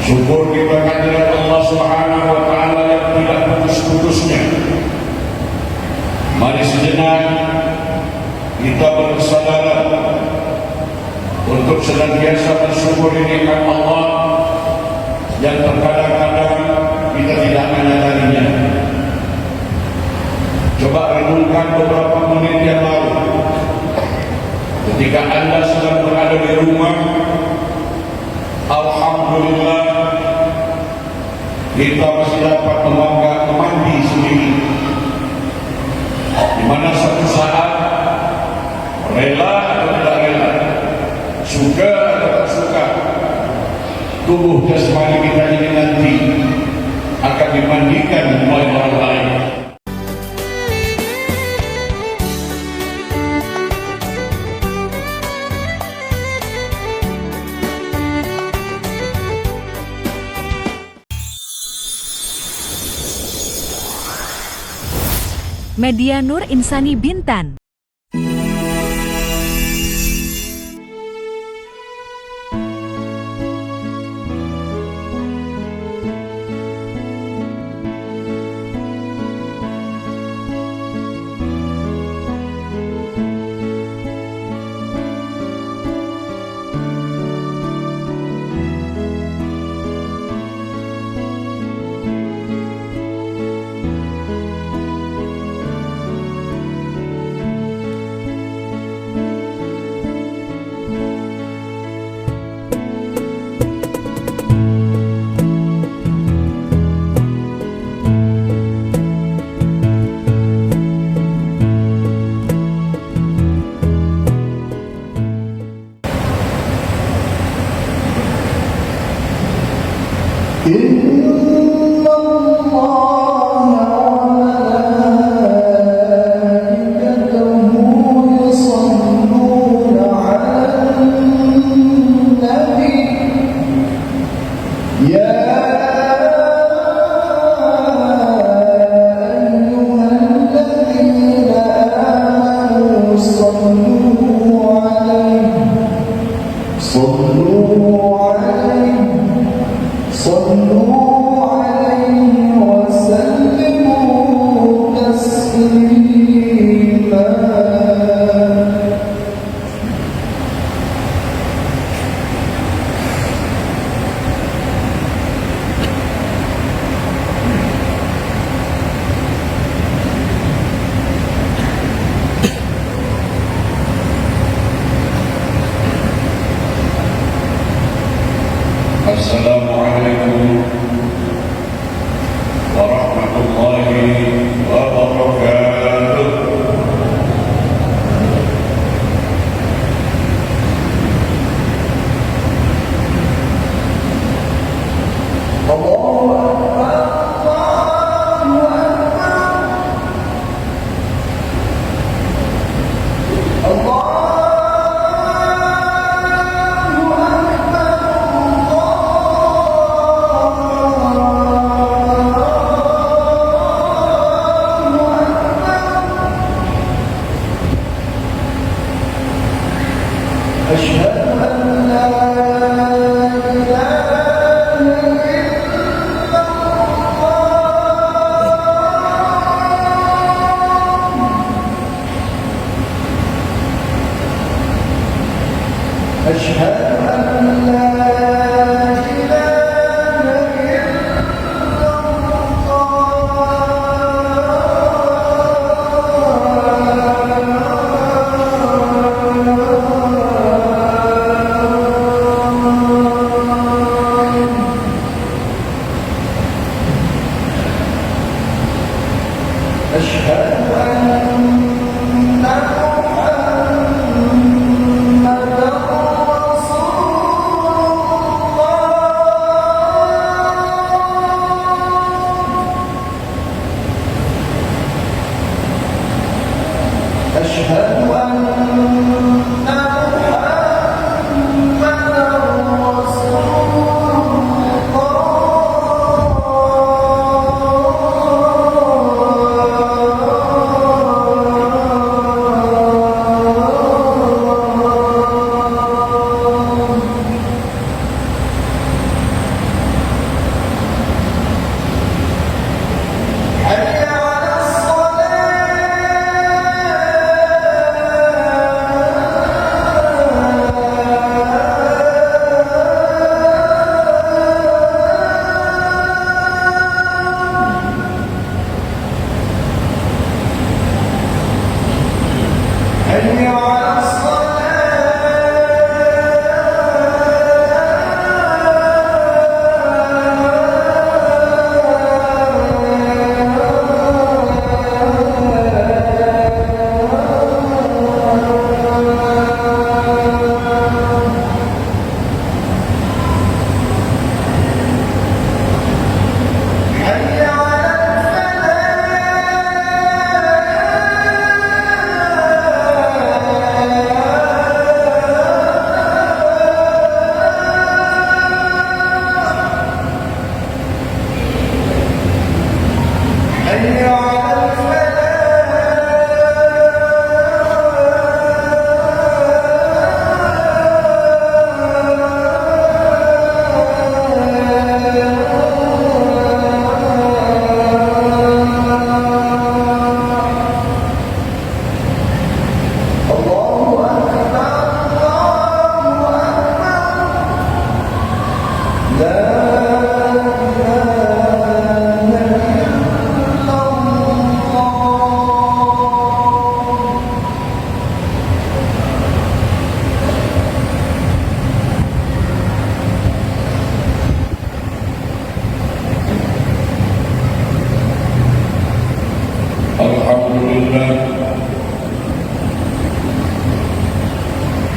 Syukur kita kehadirat Allah Subhanahu wa taala yang tidak putus-putusnya. Mari sejenak kita bersadaran untuk senantiasa bersyukur nikmat Allah yang terkadang-kadang kita tidak menyadarinya. Coba renungkan beberapa menit yang lalu, ketika Anda sedang berada di rumah, alhamdulillah kita masih dapat mandi sendiri, di mana satu saat rela atau tidak rela, suka atau tak suka, tubuh jasmani kita ini nanti akan dimandikan oleh orang lain. Media Nur Insani Bintan. Assalamualaikum warahmatullahi wabarakatuh. Allahu Akbar, Allahu Akbar, Allah.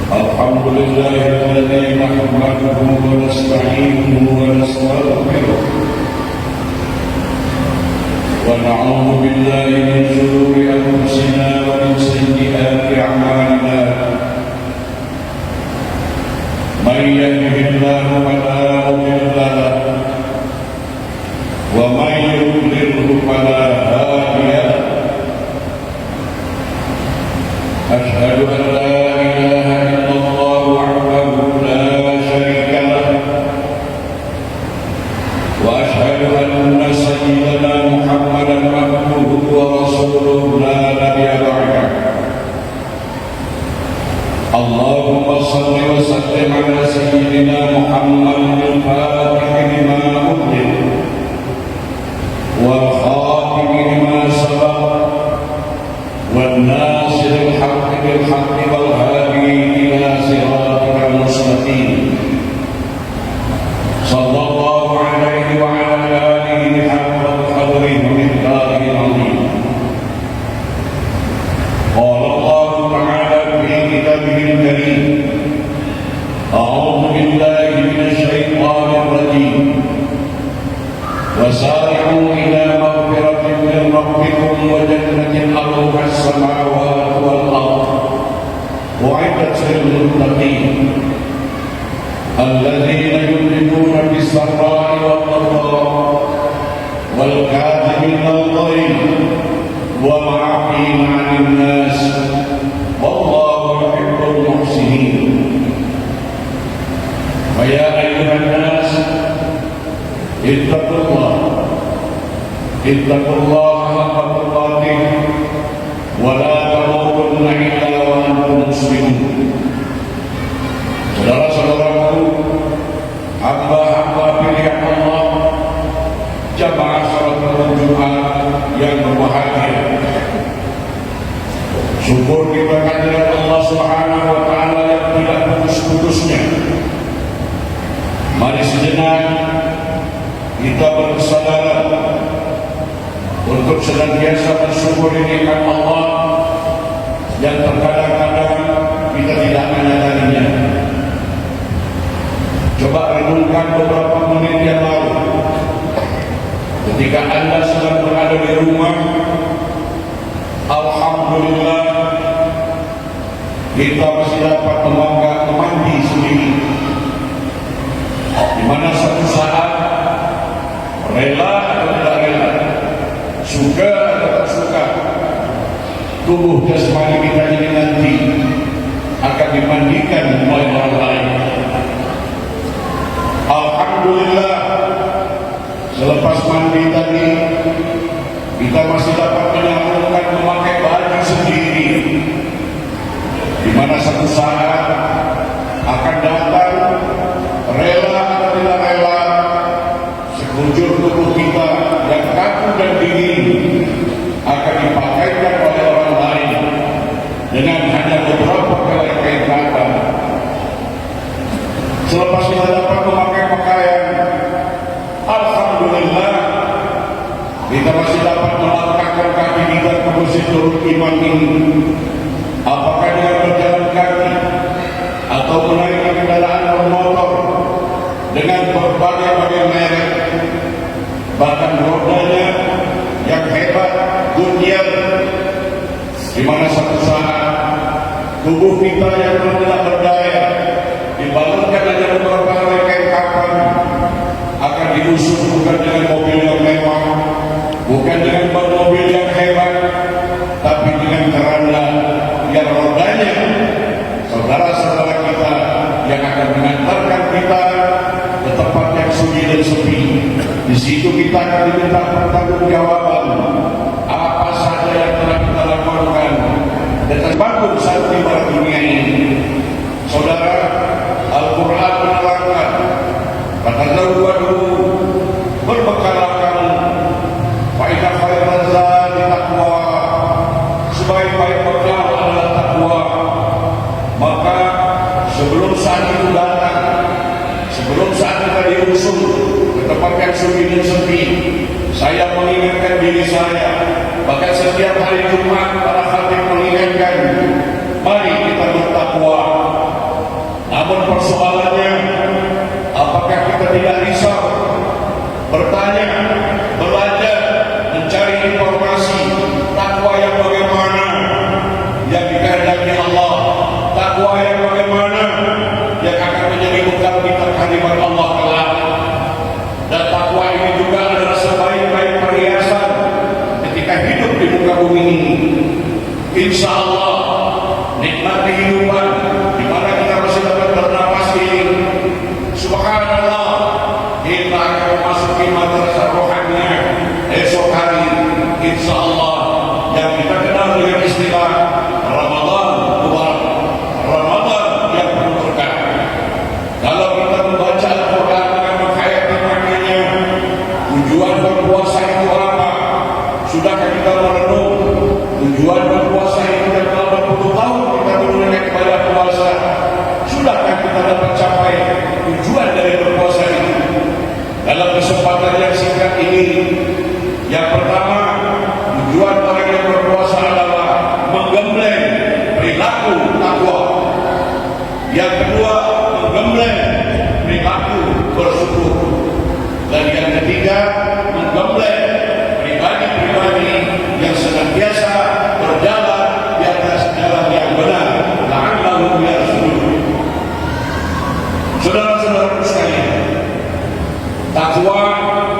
Alhamdulillah alladzi nahmaduhu wa nasta'inuhu wa nastaghfiruh wa na'udzu billahi min shururi anfusina wa min sayyiati a'malina man yahdihillahu fala mudilla lahu wa man yudlilhu fala hadiya lahu أشهد أن لا إله إلا الله وحده لا شريك له وأشهد أن سيدنا محمدا عبده ورسوله لا نبي بعده اللهم صل وسلم على سيدنا محمد الفاتح لما أغلق والخاتم لما سبق والناصر الحق بالحق والهادي إلى صراطك المستقيم صلى الله عليه وعلى آله حق قدره ومقداره العظيم قال الله تعالى في كتابه الكريم أعوذ بالله من الشيطان الرجيم وسارعوا إلى مغفرة من ربكم وجنة أرضها السماوات والأرض أعدت للمتقين الذين ينفقون في السراء والضراء والكاظمين الغيظ والعافين عن الناس والله يحب المحسنين فيا أيها الناس اتقوا الله حق تقاته ولا تموتن إلا وأنتم مسلمون. Saudara-saudaraku, hamba-hamba pilihan Allah, jamaah salat Jumat yang berbahagia. Syukur kita kehadirat Allah Subhanahu wa taala yang tidak putus-putusnya. Mari sejenak kita bersaudara untuk senantiasa bersyukur nikmat Allah yang terkadang-kadang kita tidak menyadarinya. Coba renungkan beberapa menit yang lalu ketika Anda sedang berada di rumah. Alhamdulillah kita masih dapat mandi sendiri, di mana satu saat rela atau tidak rela, suka atau tak suka, tubuh jasmani kita ini nanti akan dimandikan oleh orang lain. Alhamdulillah, selepas mandi tadi kita masih dapat menyambungkan memakai baju sendiri, di mana satu saat akan datang, rela atau tidak rela, sekujur tubuh kita yang kaku dan dingin akan dipakaikan oleh orang lain dengan hanya beberapa helai kain kafan. Selepas kita dapat memakai pakaian, alhamdulillah kita masih dapat melangkahkan kaki kita ke masjid Nurul Iman ini. Apakah dengan berjalan kaki atau menaiki kendaraan bermotor dengan berbagai-bagai merek, bahkan rodanya yang hebat, Goodyear, di mana satu saat tubuh kita yang tidak berdaya dibalurkan hanya beberapa helai kain kafan akan diusung bukan dengan mobil yang mewah, bukan dengan mobil yang hebat, tapi dengan keranda yang rodanya saudara-saudara kita yang akan mengantarkan kita ke tempat yang sunyi dan sepi. Di situ kita akan diminta pertanggungjawaban apa saja yang telah kita lakukan dan terbangun saat di dunia ini. Saudara, Al-Quran menerangkan Fatazawwadu, berbekalah kamu, fa inna khairaz zadi taqwa, sebaik-baik bekal adalah takwa. Maka sebelum saat itu datang, sebelum saat kita diusung ke tempat yang sunyi dan sepi, saya mengingatkan diri saya. Bahkan setiap hari Jumat para khatib mengingatkan, mari kita bertakwa. Namun persoalannya, apakah kita tidak risau, bertanya, belajar, mencari informasi takwa yang bagaimana yang dikehendaki Allah, takwa yang bagaimana yang akan menjadi bekal kita kehadiran Allah kelak. Dan takwa ini juga adalah sebaik-baik perhiasan ketika hidup di muka bumi ini. Insya Allah nikmat kehidupan di mana kita masih dapat bernapas ini, subhanallah, kita akan memasuki madrasah rohaninya esok hari, insya Allah, yang kita kenal dengan istilah Ramadan Mubarak, Ramadan yang penuh berkah. Kalau kita membaca Al-Quran dengan menghayati maknanya, tujuan berpuasa itu apa? Sudahkah kita merenung tujuan berpuasa itu? Dan kalau berpuluh tahun kita menunaikan ibadah puasa, sudahkah kita dapat capai tujuan dari berpuasa itu? Dalam kesempatan yang singkat ini, yang pertama, tujuan orang yang berpuasa adalah menggembleng perilaku takwa. Yang kedua, menggembleng perilaku bersyukur. Dan yang ketiga, menggembleng pribadi-pribadi yang senantiasa berjalan di atas jalan yang benar. La'allahum yarshudun. Saudara-saudara sekalian, takwa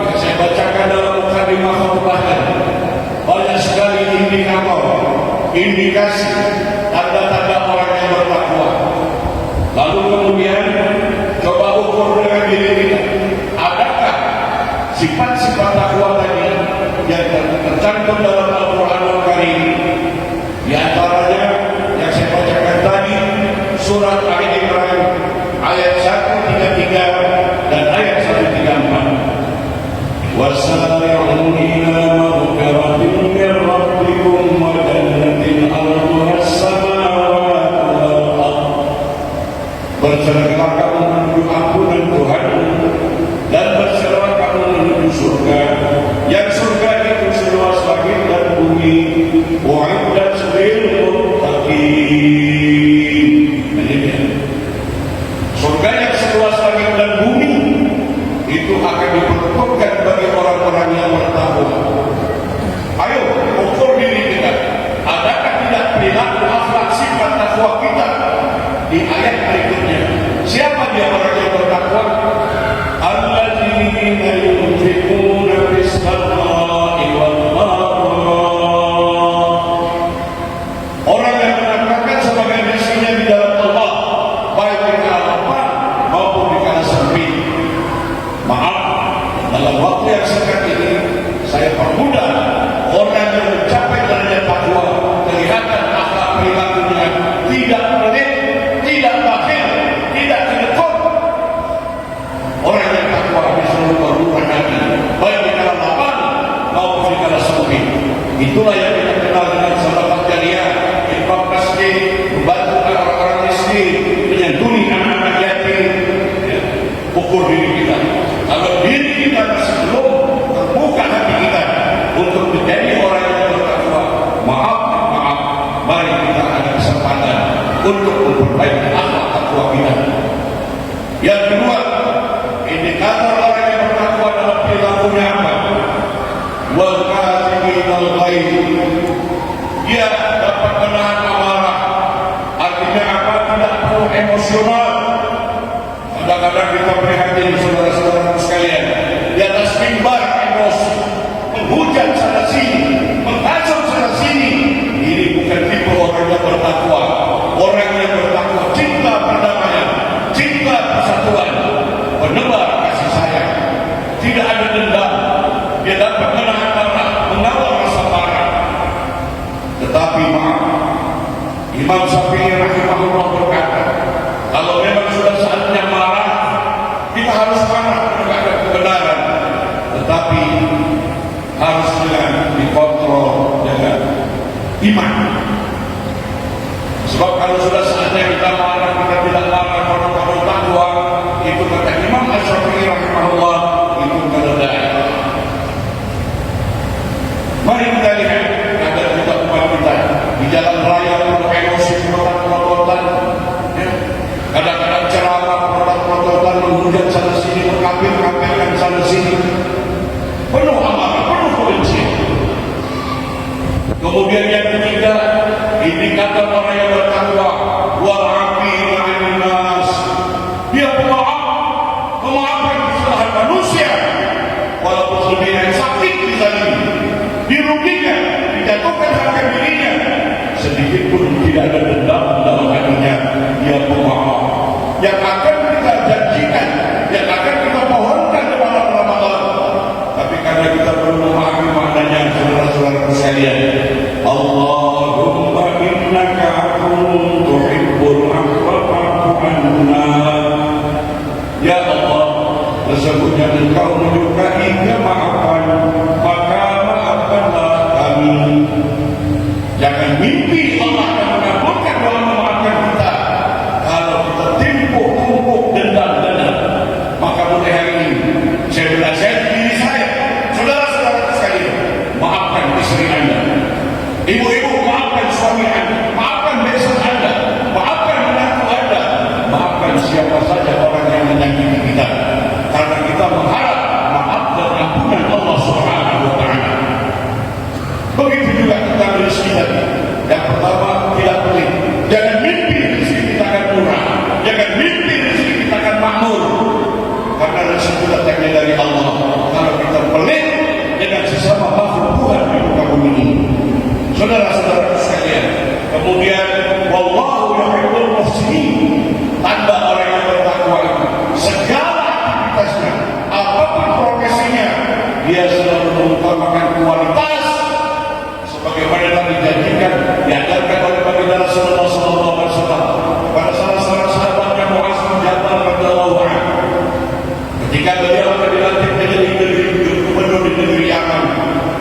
yang saya bacakan dalam mukadimah khutbahnya banyak sekali indikator, indikasi, tanda-tanda orang yang bertakwa. Lalu kemudian coba ukur dengan diri kita, adakah sifat-sifat takwa tadi yang tercantum dalam Al-Quranul Karim? Di antaranya yang saya bacakan tadi, surat Al-Imran ayat 133 dan ayat 134. Wasari'u ila maghfiratin min rabbikum wa jannatin 'arduha as-samawati wal ardh. Bersegeralah kamu menuju ampunan Tuhan dan bersegeralah kamu menuju surga, yang surga itu seluas langit dan bumi. U'iddat lil muttaqin. Surga yang seluas langit dan bumi itu akan diperuntukkan bagi orang-orang yang bertakwa. Ayo ukur diri kita, adakah tidak perilaku akhlak sifat takwa kita di ayat berikutnya? Siapa dia orang yang bertakwa? Alladzina yunfiquna fis sarra'i wal dharra. Orang yang menafkahkan sebagai misinya di dalam Allah, baik di kala lapang maupun di kala sempit. Maaf, dalam waktu yang singkat ini saya permudah orang yang mencapai derajat takwa, kelihatan akhlak perilakunya tidak pelit, tidak bakhil, tidak kedekut. Orang yang takwa disuruh bermurah hati, baik di kala lapang maupun di kala sempit. Itulah yang kita kenal dengan sedekah jariyah, infak masjid, membantu orang-orang miskin, menyantuni anak-anak yatim. Ya, ukur diri kita. Kalau diri kita masih belum terbuka hati kita untuk menjadi orang yang bertakwa, maaf, mari kita ada kesempatan untuk memperbaiki akhlak takwa kita. Yang kedua, indikator orang yang bertakwa dalam perilakunya apa? Wal kaziminal ghaidh. Dia dapat menahan amarah. Artinya apa? Tidak perlu emosional. Kadang-kadang kita prihatin saudara-saudara sekalian, di atas mimbar emosi, menghujat sana sini, menghasut sana sini. Ini bukan tipe orang yang bertakwa. Orang yang bertakwa cinta perdamaian, cinta persatuan, menebar kasih sayang, tidak ada dendam. Dia dapat menahan marah, mengawal rasa marah. Tetapi maaf, Imam Syafi'i rahimahullah berkata, kalau memang sudah saatnya marah, kita harus prasmanan menegakkan kebenaran, tetapi harus dengan dikontrol dengan iman. Sebab kalau sudah saatnya kita marah, kita tidak marah karena takwa, itu kata Imam Asy-Syafi'i rahimahullah, itu keledai. Mari kita lihat agar kita umat kita di jalan raya penuh emosi, protes-protesan, ya. Kadang-kadang ceramah protes-protesan, menghujat sana sini, mengkafir-kafirkan sana sini, penuh amarah, penuh kebencian. Kemudian yang ketiga, indikator orang yang bertakwa, wal-afi ma'an nas, dia pemaaf, memaafkan kesalahan manusia, walaupun lebih yang sakit dizalimi, dirugikan, dijatuhkan harga dirinya, sedikit pun tidak ada dendam dalam hatinya. Dia pemaaf yang akan kita janjikan, yang akan kita pohonkan di malam Ramadan. Tapi karena kita belum memahami maknanya, saudara-saudara sekalian, Allahumma innaka afuwwun tuhibbul afwa fa'fu anna. Ya Allah, sesungguhnya Engkau menyukai kemaafan, maka maafkanlah kami. Jangan mimpi Allah akan mengabulkan doa memaafkan kita kalau kita tumpuk dendam. Maka mulai hari ini saya belajar diri saya, saudara-saudara sekalian, maafkan istri Anda, ibu-ibu maafkan suami Anda, maafkan besan Anda, maafkan menantu Anda, maafkan siapa saja orang yang menyakiti kita, karena kita mengharap maaf dan ampunan Allah Subhanahu wa Ta'ala. Begitu juga tentang rezeki tadi. Yang pertama, tidak pelit. Jangan mimpi rezeki kita akan murah, jangan mimpi rezeki kita akan makmur, karena rezeki datangnya dari Allah. Kalau kita pelit dengan sesama makhluk Tuhan di muka bumi ini, saudara-saudara sekalian, kemudian wallahu yuhibbul muhsinin, tanda orang yang bertakwa itu segala aktivitasnya, apapun profesinya, dia selalu mengutamakan kualitas sebagaimana telah dijanjikan, diajarkan oleh baginda Rasulullah sallallahu alaihi wasallam kepada salah seorang sahabatnya Mu'adz bin Jabal radhiyallahu anhu ketika beliau akan dilantik menjadi gubernur di negeri Yaman.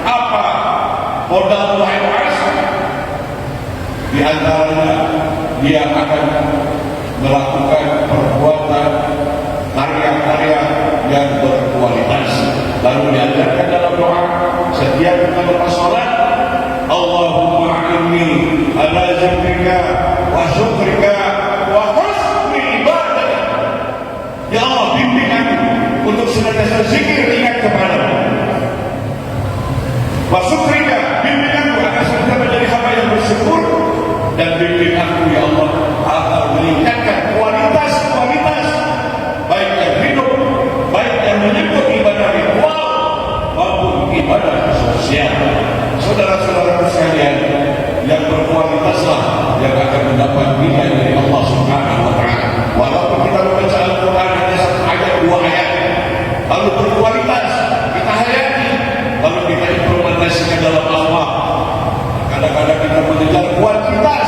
Apa modal Mu'adz? Di antaranya dia akan melakukan perbuatan karya-karya yang berkualitas. Lalu diajarkan dalam doa setiap kita lepas salat, Allahumma inni ala zikrika wa syukrika wa husni ibadah. Ya Allah, bimbing aku untuk senantiasa zikir, ingat kepadamu. Wa syukrika, bimbing aku agar senantiasa menjadi hamba yang bersyukur, dan bimbing aku ya Allah agar meningkatkan kualitas baik yang hidup, baik yang menyebut ibadah ritual maupun ibadah sosial. Saudara-saudara sekalian, yang berkualitaslah yang akan mendapat nilai dari Allah Subhanahu wa Ta'ala. Walaupun kita membaca Al-Quran hanya satu ayat, dua ayat, lalu berkualitas, kita hayati, lalu kita implementasikan dalam akhlak. Kadang-kadang kita mengejar kuantitas,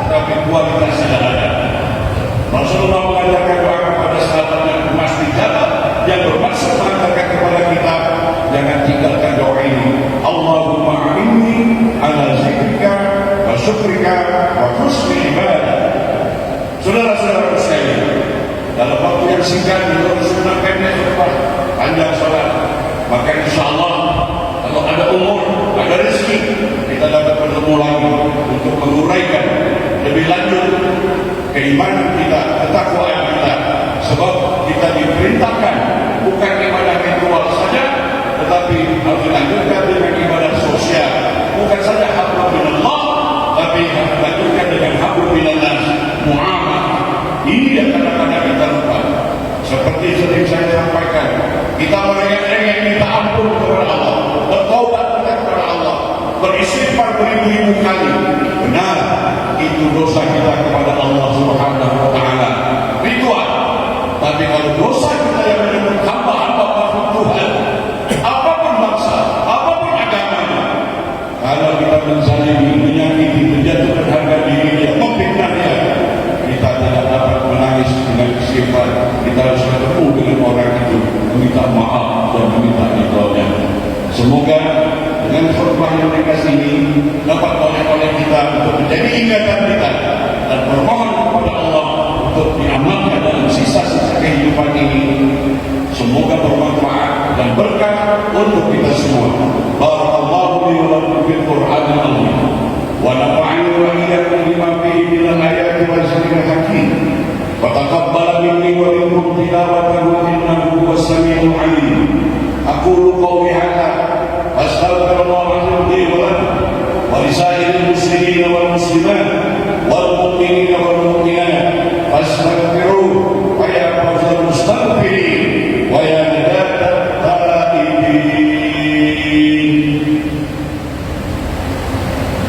tapi kualitas tidak ada. Rasulullah mengajarkan doa kepada sahabat yang emas di jalan, yang bermaksud mengajarkan kepada kita, jangan tinggalkan doa ini. Allahumma inni ala zikrika wa syukrika wa husni ibadah. Saudara-saudara sekalian, dalam waktu yang singkat kita sudah pendek panjang salat, maka insyaallah kalau ada umur, ada rezeki, kita dapat bertemu lagi untuk menguraikan lebih lanjut keimanan kita, ketakwaan kita. Sebab kita diperintahkan bukan ibadah ritual saja, tetapi harus dilanjutkan dengan ibadah sosial. Bukan saja hablum minallah, tapi harus dilanjutkan dengan hablum minannas, muamalah. Ini yang kadang-kadang kita lupa. Seperti sering saya sampaikan, kita merengek-rengek minta ampun kepada Allah, bertaubat kepada Allah, beristighfar beribu-ribu kali. Benar, itu dosa kita kepada Allah Subhanahu wa Ta'ala, ritual. Tapi kalau dosa kita yang menyebut hamba-hamba makhluk Tuhan, apapun bangsa, apapun agamanya, kalau kita menzalimi, menyakiti, menjatuhkan harga dirinya, memfitnahnya, kita tidak dapat menangis dengan istighfar. Kita harus bertemu dengan orang meminta ridhonya. Semoga dengan khutbah yang dikasih ini dapat oleh kita untuk menjadi ingatan kita dan bermohon kepada Allah untuk diamalkan dalam sisa-sisa kehidupan ini. Semoga bermanfaat dan berkah untuk kita semua. Barakallahu li wa lakum fil Qur'anil azim wa nafa'ani wa iyyakum bima fihi minal ayati wal zikril hakim. Wa taqabbal minni wa minkum tilawatahu innahu huwas samiul alim. Aqulu qawli hadza astaghfirullah li wa lakum wa li sa'iril muslimin wal muslimat wal mu'minin wal mu'minat fastaghfiruhu wa ya fawzal mustaghfirin wa ya najatat taibin.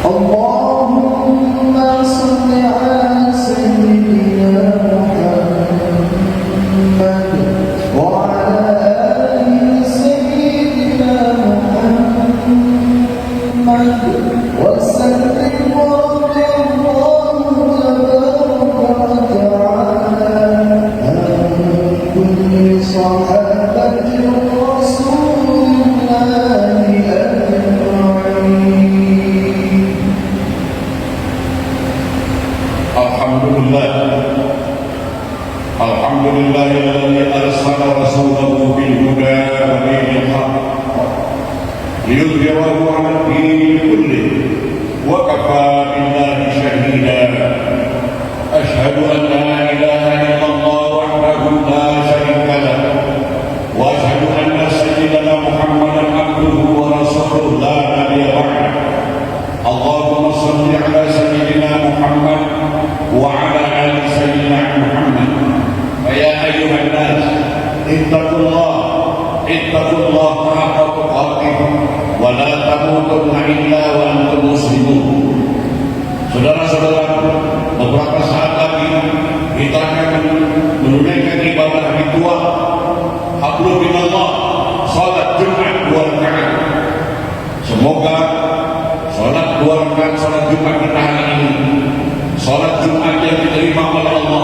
Allahumma salli ala sayyidina Muhammad wa ala ali sayyidina Muhammad wa sallim wa radiyallahu tabaraka wa ta'ala an kulli sahabati rasulillahi ajma'in. Alhamdulillahilladzi arsala rasulahu bil huda wa dinil haqq liyudhhirahu 'ala ad-dini kullihi wa kafaa billahi shahida. Ashhadu an la ilaha illallah wahdahu la sharika lahu wa ashhadu anna sayyidana Muhammadan abduhu wa rasuluhu la nabiyya ba'dahu. Allahumma shalli 'ala sayyidina Muhammad wa 'ala ali sayyidina Muhammad. Ya ayyuhan nas ittaqullah haqqa tuqatih wa la tamutunna illa wa antum muslimun. Saudara-saudara, beberapa saat lagi kita akan menunaikan ibadah ritual hablum minallah, salat Jumat 2 rakaat. Semoga salat 2 rakaat salat Jumat kita hari ini salat Jumat yang diterima oleh Allah,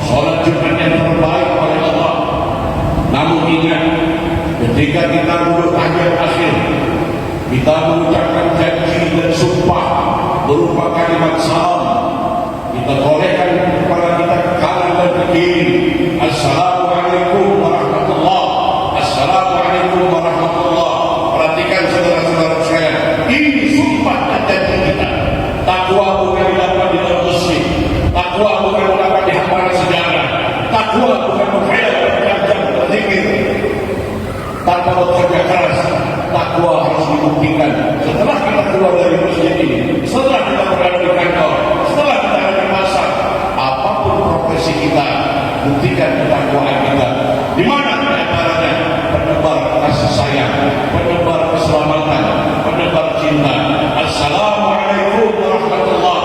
salat Jumat yang terbaik oleh Allah. Namun ingat, ketika kita duduk tahiyat akhir, kita mengucapkan janji dan sumpah berupa kalimat salam. Kita torehkan kepada kita ke kanan dan ke kiri. Assalamualaikum warahmatullah. Assalamualaikum warahmatullah. Perhatikan saudara-saudara sekalian, ini sumpah dan janji kita. Takwa bukan didapat di dalam masjid. Takwa bukan didapat di hamparan sejarah. Takwa bukan menghayal berjam-jam berzikir tanpa bekerja keras. Takwa harus dibuktikan setelah kita keluar dari masjid ini, setelah kita berada di kantor, setelah kita ada di pasar, apapun profesi kita, buktikan ketakwaan kita. Di mana di antaranya? Penebar kasih sayang, penebar keselamatan, penebar cinta. Assalamualaikum warahmatullah.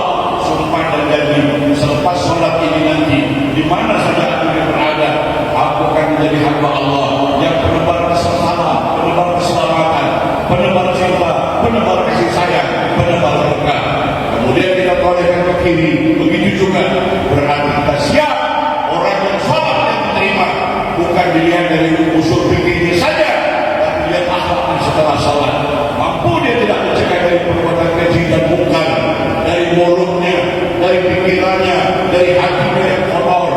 Sumpah dan janji selepas sholat ini nanti, di mana saja aku berada, aku akan menjadi hamba Allah yang penebar keselamatan, penebar keselamatan, penebar cinta, penebar kasih sayang, penebar berkah. Kemudian kita tolehkan ke kiri, begitu juga berarti kita siap. Orang yang sholat yang diterima bukan dilihat dari usul fikirnya saja, tapi dilihat akhlaknya setelah sholat. Mampu dia tidak mencegah dari perbuatan keji dan mungkar, dari mulutnya, dari pikirannya, dari hatinya yang kotor.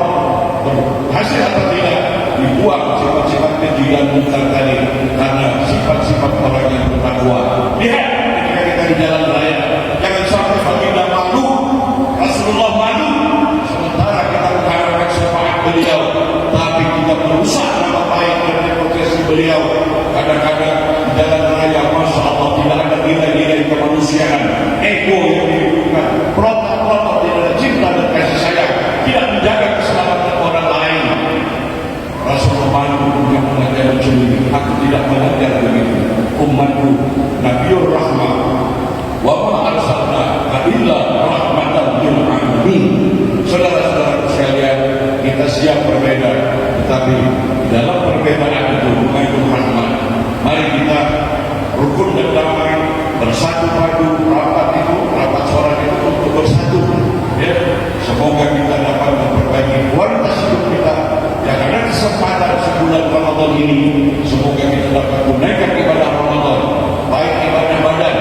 Berhasil atau tidak dibuang sifat-sifat keji dan mungkar tadi, karena sifat-sifat orang yang bertakwa. Lihat ketika kita di jalan raya, jangan sampai baginda malu, Rasulullah malu, sementara kita mengharapkan syafaat beliau, tapi kita merusak nama baik dan reputasi beliau. Kadang-kadang di jalan raya, masya Allah, tidak ada nilai-nilai kemanusiaan, ego yang dihidupkan, protak-protak, tidak ada cinta dan kasih sayang, tidak menjaga keselamatan orang lain. Rasulullah malu yang mengajar sendiri. Aku tidak mengajar begitu. Umatku Nabiur Rahmah, wa ma arsalna illa rahmatan lil alamin. Saudara-saudara sekalian, kita siap berbeda, tetapi dalam perbedaan itu mengandung rahmat. Mari kita rukun dan damai, bersatu padu, rapat sholat itu untuk bersatu. Ya, semoga kita dapat memperbaiki kualitas hidup kita. Yang ada kesempatan sebulan Ramadan ini, semoga kita dapat menunaikan ibadah Ramadan, baik ibadah badan,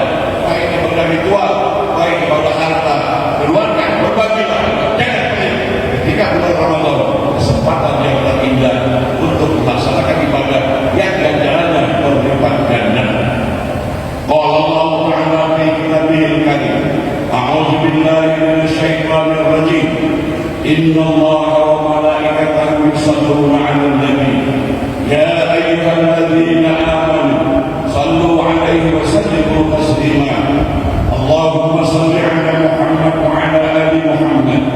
baik ibadah ritual, baik ibadah harta. Keluarkan, berbagilah, jangan pelit. Ketika bulan Ramadan, kesempatan yang terindah untuk melaksanakan ibadah yang ganjarannya berlipat ganda. Qala Allah Ta'ala fi kitabihil karim, a'udzu billahi minasyaitonir rajim. Inna Allaha wa malaikatahu yusalluna 'alan nabi. Ya ayyuhalladzina amanu sallu 'alaihi wa sallimu taslima. Allahumma salli 'ala Muhammad wa 'ala ali Muhammad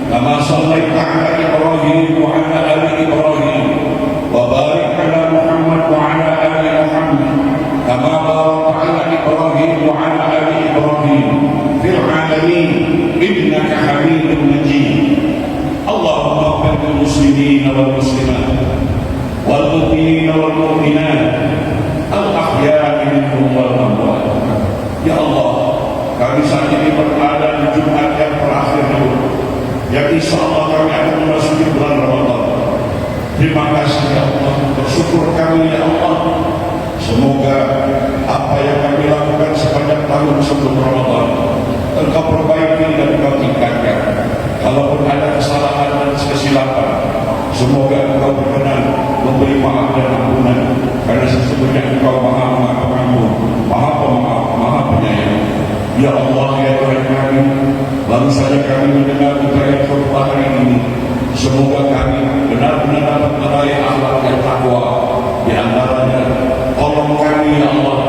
kama shallaita 'ala Ibrahim wa 'ala ali Ibrahim wa barik 'ala Muhammad wa 'ala ali Muhammad kama barakta 'ala Ibrahim wa 'ala ali Ibrahim fil 'alamin innaka Hamidum Majid. Allahumma ighfir lil muslimin wal muslimat wal mu'minin wal mu'minat al ahya'i minhum wal amwat. Ya Allah, kami saat ini berada di Jumat yang terakhir dulu, yang insya Allah kami akan memasuki bulan Ramadan. Terima kasih ya Allah, bersyukur kami ya Allah. Semoga apa yang kami lakukan sepanjang tahun sebelum Ramadan Engkau perbaiki dan Engkau tingkatkan. Kalaupun ada kesalahan dan kesilapan, semoga Engkau berkenan memberi maaf dan ampunan, karena sesungguhnya Engkau Maha Pengampun, Maha Pemaaf, Maha Penyayang. Ya Allah, ya Tuhan kami, baru saja kami mendengar utayan khutbah hari ini. Semoga kami benar-benar dapat meraih akhlak yang takwa. Di antaranya, tolong kami ya Allah,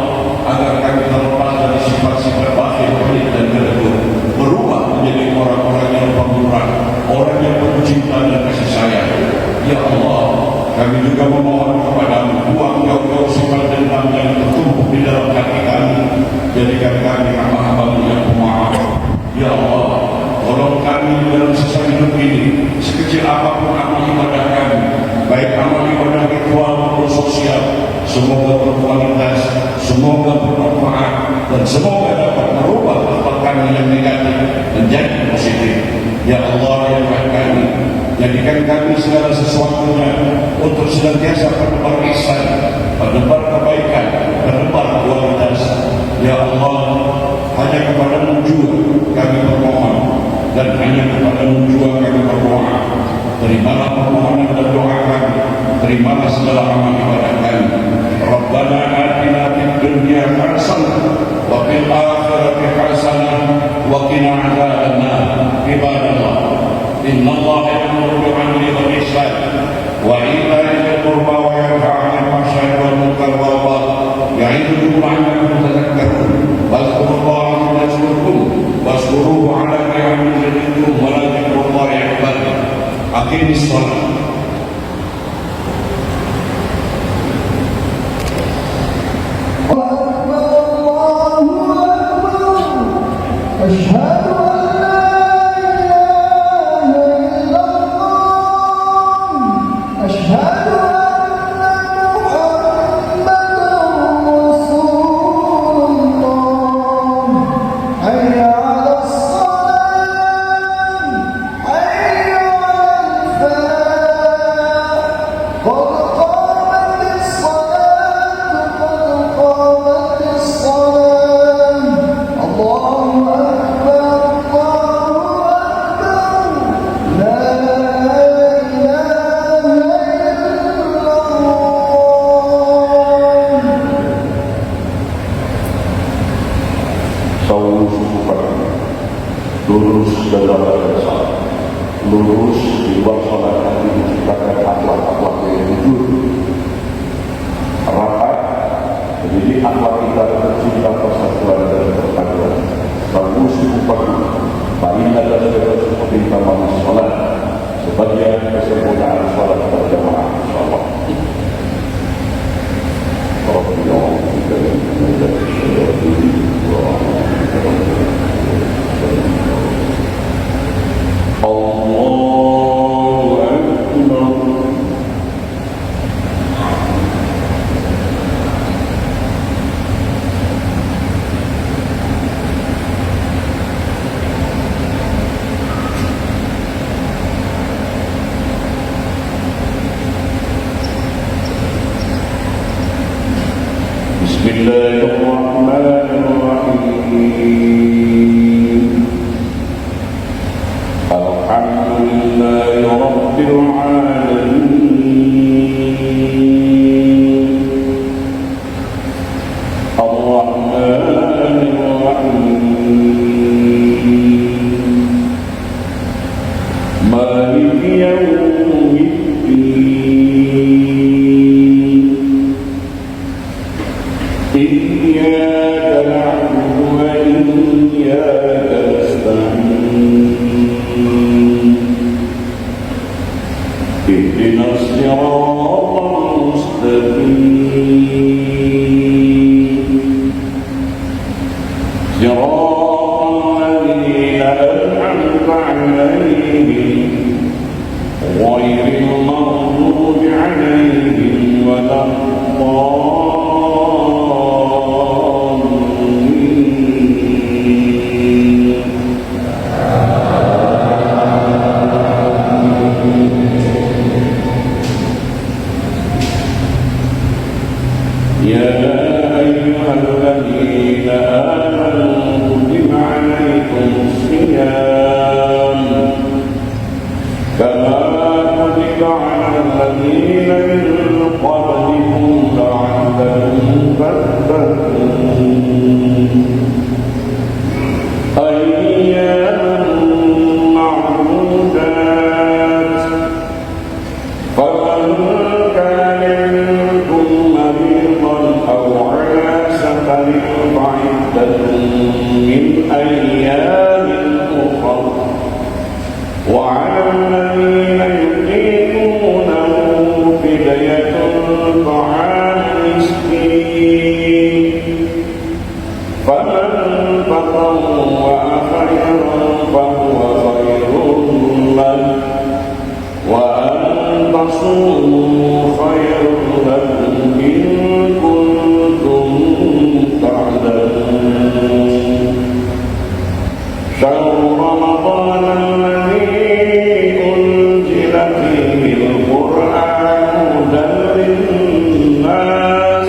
agar kami terlepas dari sifat-sifat bakhil, pelit dan gerebut, berubah menjadi orang-orang yang pemurah, orang yang penuh cinta dan kasih sayang. Ya Allah, kami juga memohon kepadamu, buang jauh-jauh sifat dendam yang tertumpuk di dalam hati kami. Jadikan kami hamba-hamba-Mu yang pemaaf. Ya Allah, tolong kami dalam sisa hidup ini, sekecil apapun amal ibadah kami, baik amal ibadah ritual maupun sosial, semoga berkualitas, semoga bermanfaat, dan semoga dapat merubah akhlak kami yang negatif menjadi positif. Ya Allah, ya Tuhan kami, jadikan kami segala sesuatunya untuk senantiasa penebar ihsan, penebar kebaikan, penebar kualitas. Ya Allah, hanya kepada-Mu jua kami bermohon, dan hanya kepada-Mu jua kami berdoa. Terimalah permohonan dan doa kami, terimalah segala amal ibadah kami. Rabbana atina fid dunya hasanah wa fil akhirati hasanah wa qina adzabannar. Ibadallah, innallaha ya'muru bil 'adli wal ihsan wa ita'i dzil qurba wa yanha 'anil fahsya'i wal munkar wal baghi ya'idukum la'allakum tadhakkarun. Wadhkurullaha yadhkurkum washkuruhu 'ala ni'amihi yazidkum wa la dzikrullahi akbar. Aqimis shalah. أشهد أن لا إله إلا الله أشهد أن محمدا رسول الله حي على الصلاة حي على الفلاح قد قامت الصلاة قد قامت الصلاة الله أكبر لا إله إلا الله. Sawu sufukan lurus dalam barisan, lurus di luar sholat, nanti diciptakan akhlak-akhlak yang jujur, rapat, menjadi akhlak kita tercipta persatuan dan perpaduan. Sawu sufukan baina dan seperti tamam sholat, sebagian kesempurnaan sholat berjamaah insyaallah. Allahu Akbar. الله الرحمن الرحيم الحمد لله رب العالمين الرحمن الرحيم مالك يوم الدين إياك نعبد وإياك نستعين اهدنا الصراط المستقيم صراط الذين أنعمت عليهم غير المغضوب عليهم ولا الضالين يا أيها الذين آمنوا كتب عليكم الصيام كما كتب على الذين من قبلكم لعلكم تتقون أياما معدودات فمن كان منكم مريضا أو على سفر فعدة من أيام أخر وعلى الذين يطيقونه فدية طعام مسكين فمن تطوع خيرا فهو خير له وأن تصوموا خير لكم إن كنتم تعلمون شهر رمضان الذي أنزل فيه القرآن هدى للناس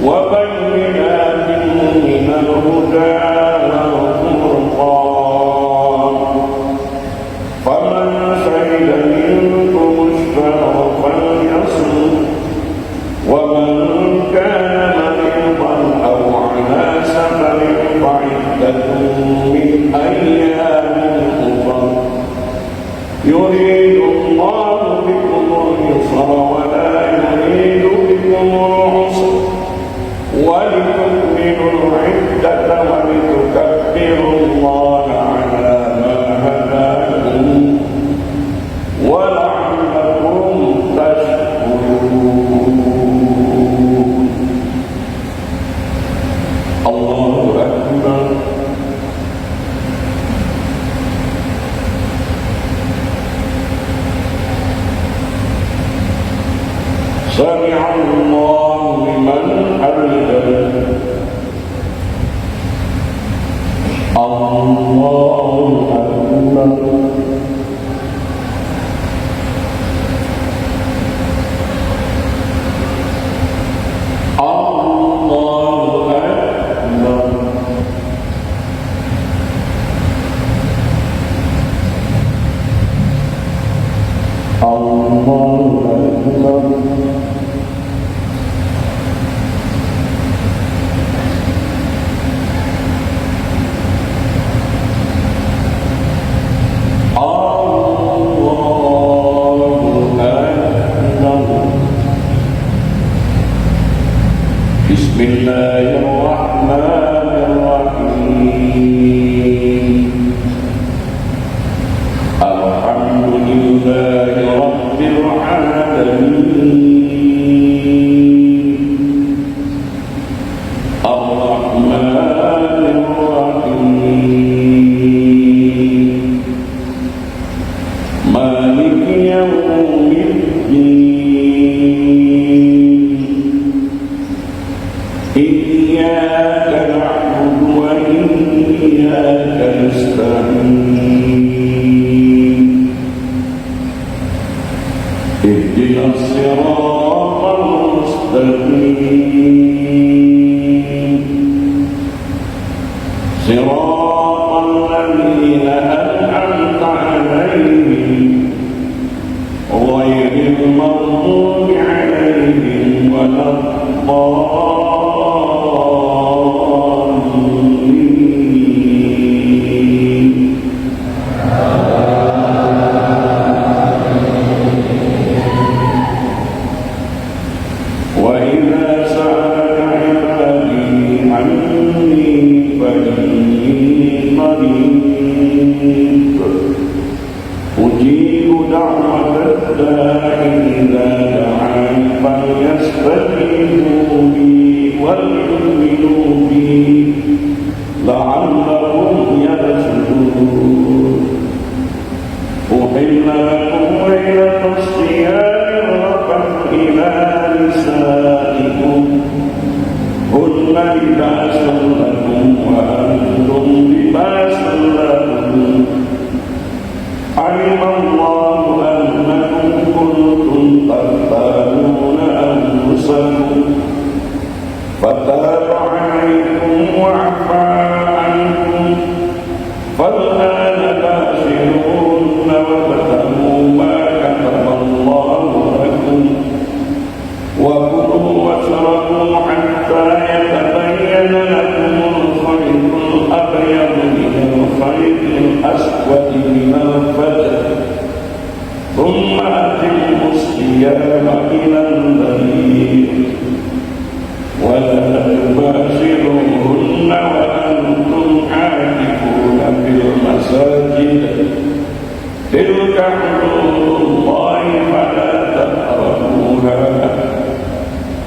وبينات من الهدى والفرقان فمن شهد منكم الشهر فليصم ومن كان مريضا أو على سفر فعدة من أيام أخر يريد الله بكم اليسر ولا يريد بكم العسر ولتكملوا العدة ولتكبروا الله على ما هداكم ولعلكم تشكرون الله أكبر سمع الله لمن حمده الله أكبر بسم الله الرحمن الرحيم الحمد لله رب العالمين الرحمن الرحيم مالك يوم الدين إياك نعبد وإياك نستعين اهدنا الصراط المستقيم وإذا سألك عبادي عني فإني قريب أجيب دعوة الداع إذا دعاني فليستجيبوا لي وليؤمنوا بي لعلهم يرشدون أحل لكم ليلة الصيام الرفث إلى نسائكم هن لباس لكم وأنتم لباس لهم علم الله أنكم كنتم تختانون أنفسكم فتاب عليكم وعفى عنكم فالآن باشروهن وابتغوا ما كتب الله لكم وكلوا واشربوا حتى يتبين لكم الخيط الأبيض من الخيط الأسود من الفجر ثم أتموا الصيام إلى الليل ولا تباشروهن وأنتم عاكفون في المساجد تلك حدود الله فلا تقربوها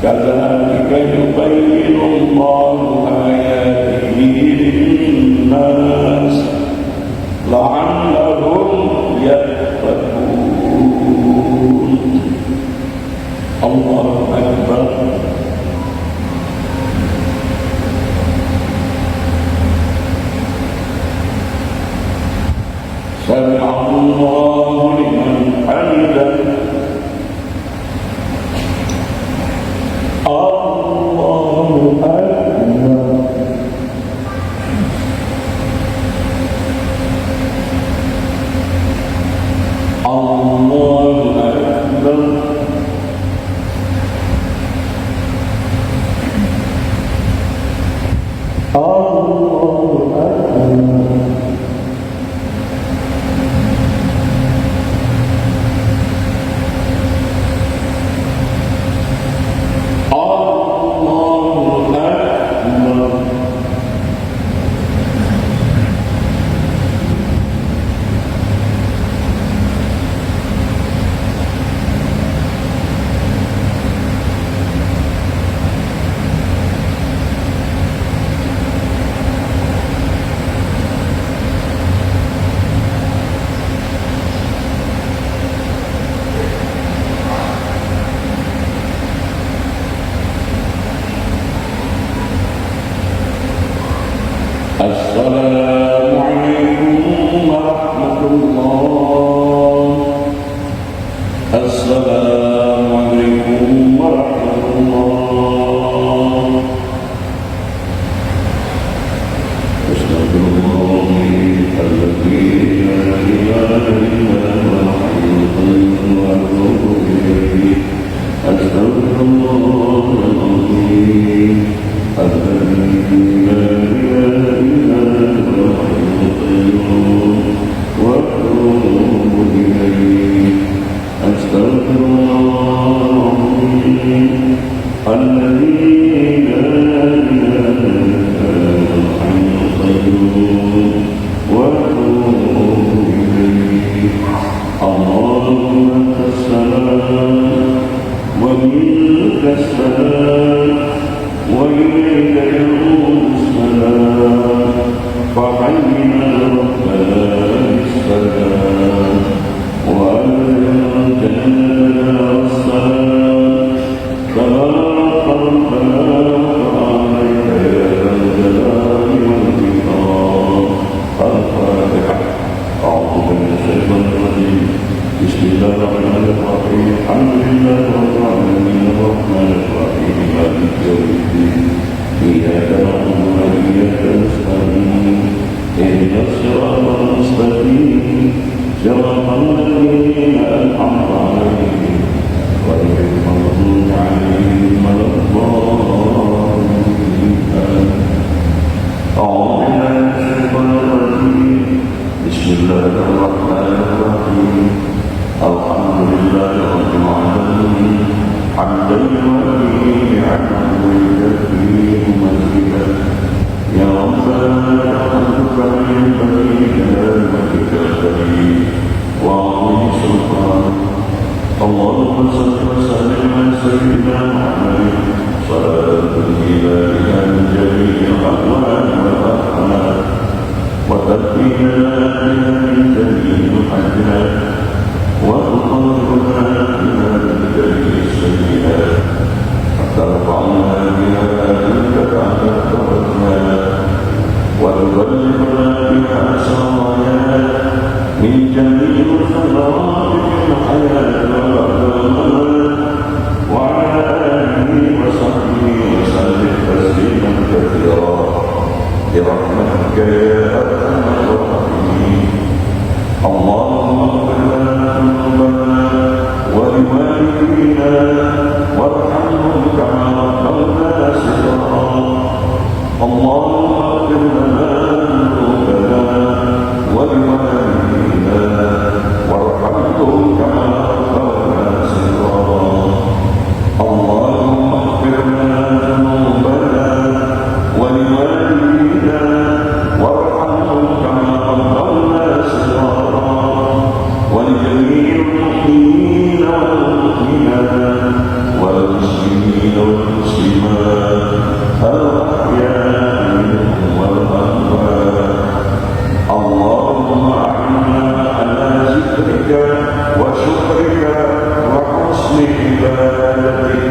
كذلك يبين الله آياته للناس لعلهم يتقون الله أكبر سمع الله لمن حمده الله أكبر الله أكبر السلام عليكم ورحمة الله. السلام عليكم ورحمة الله. أستغفرالله الذي لا إله إلا هو الحي القيوم وأتوب إليه. أستغفر الله العظيم الذي لا إله إلا هو الحي القيوم وأتوب إليه. أستغفر الله الذي لا إله إلا هو الحي القيوم وأتوب إليه. اللهم أنت السلام ومنك السلام وإليك يعود السلام فحينا ربنا بالسلام وأنت الجنة والسلام تبارك ربنا وعليك يا ذا الجلال والإكرام. الفاتحة. أعوذ بالله من الشيطان الرجيم. بسم الله الرحمن الرحيم. الحمد لله رب العالمين الرحمن الرحيم مالك يوم الدين. إياك نعبد وإياك نستعين. وتقنا بها من جميع الحاجات وتطهرنا بها من جميع السيئات وترفعنا بها عندك على الدرجات وتبلغنا بها سراياك من جميع الخيرات في الحياة وبعد الممات وعلى آله وصحبه وسلم تسليما كثيرا برحمتك يا أرحم الراحمين. اللهم اغفر لنا ذنوبنا ولوالدينا وارحمهم كما ربونا صغارا. اللهم اغفر لنا ذنوبنا ولوالدينا وارحمهم كما ربونا صغارا. اللهم اغفر لنا ذنوبنا ولوالدينا وارحمهم كما ربونا صغارا ولجميع المؤمنين والمؤمنات والمسلمين والمسلمات الأحياء منهم والأموات. اللهم أعنا على ذكرك وشكرك وحسن عبادتك.